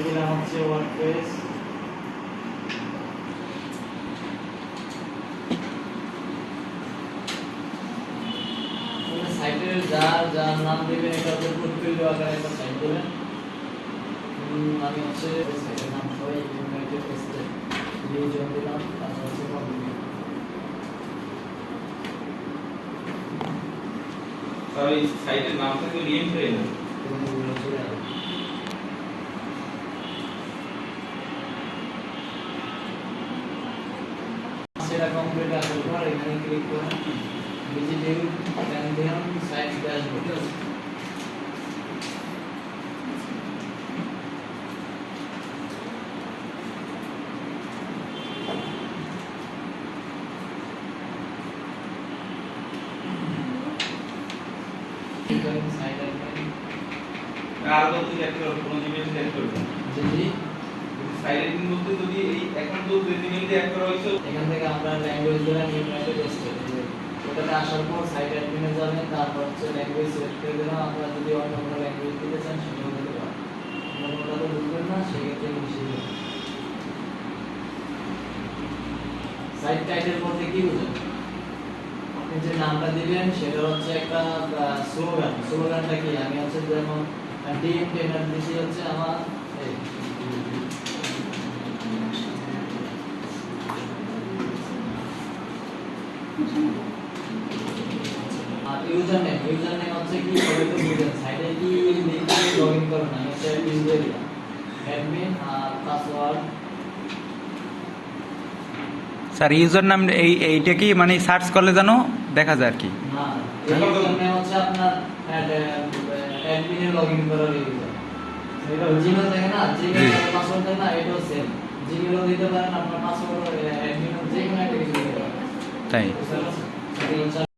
দিলাম হচ্ছে ওয়ার্ডপ্রেস। সাইটের যার নাম দিবেন এটা হচ্ছে পোর্টফোলিও আকারে একটা সাইট দিবেন। আমি হচ্ছে সাইটের নাম সবাই ইউনাইটেড স্টেট রিজন দিলাম, তারপর হচ্ছে কন্টিনিউ। স্যার এই সাইটের নামটা কি লিঙ্ক করে না? সেটা কমপ্লিট আসার পর এখানে ক্লিক করুন, ভিজিটিং ক্যান্ডিয়াম সাইট ড্যাশবোর্ড। সাইট আইকন আর বলতে একটা কোন জিমেল সেট করবেন জি সাইলেন্টিং বলতে যদি এই এখন তো দুই জিমেল দিয়ে অ্যাড করা হয়েছে, এখান থেকে আমরা ল্যাঙ্গুয়েজ দিলাম ইউনাইটেড স্টেট। ওটাতে আসার পর সাইট অ্যাডমিনে যাবেন, তারপর হচ্ছে ল্যাঙ্গুয়েজ সিলেক্ট করে দিলাম। আপনারা যদি অন্য কোনো ল্যাঙ্গুয়েজ দিতে চান সেটাও দিতে পারেন, অন্যটা তো বুঝবেন না সেক্ষেত্রে ইংলিশে দিবেন। সাইট টাইটেল বলতে কি বুঝেন? আপনি যে নামটা দিবেন সেটা হচ্ছে একটা স্লোগান। স্লোগানটা কি? আমি হচ্ছে যেমন ডিম টেনার দিছি হচ্ছে আমার ইউজার নেম হচ্ছে কি সবাই তো বুঝেন। সাইটে কি লিখে লগইন করবেন, আমি হচ্ছে অ্যাডমিন দিয়ে দিলাম, অ্যাডমিন আর পাসওয়ার্ড। স্যার ইউজার নাম এইটা কি মানে সার্চ করলে জানো দেখা যায় আর কি? না, ইউজার নেম হচ্ছে আপনার অ্যাডমিনে লগইন করার ইউজার। এটা জিমেল থাকে না, জিমেল পাসওয়ার্ড থাকে না, এটাও সেম। জিমেলও দিতে পারেন, আপনার পাসওয়ার্ড অ্যাডমিনও যে কোনো একটা কিছু দিতে পারেন। তাই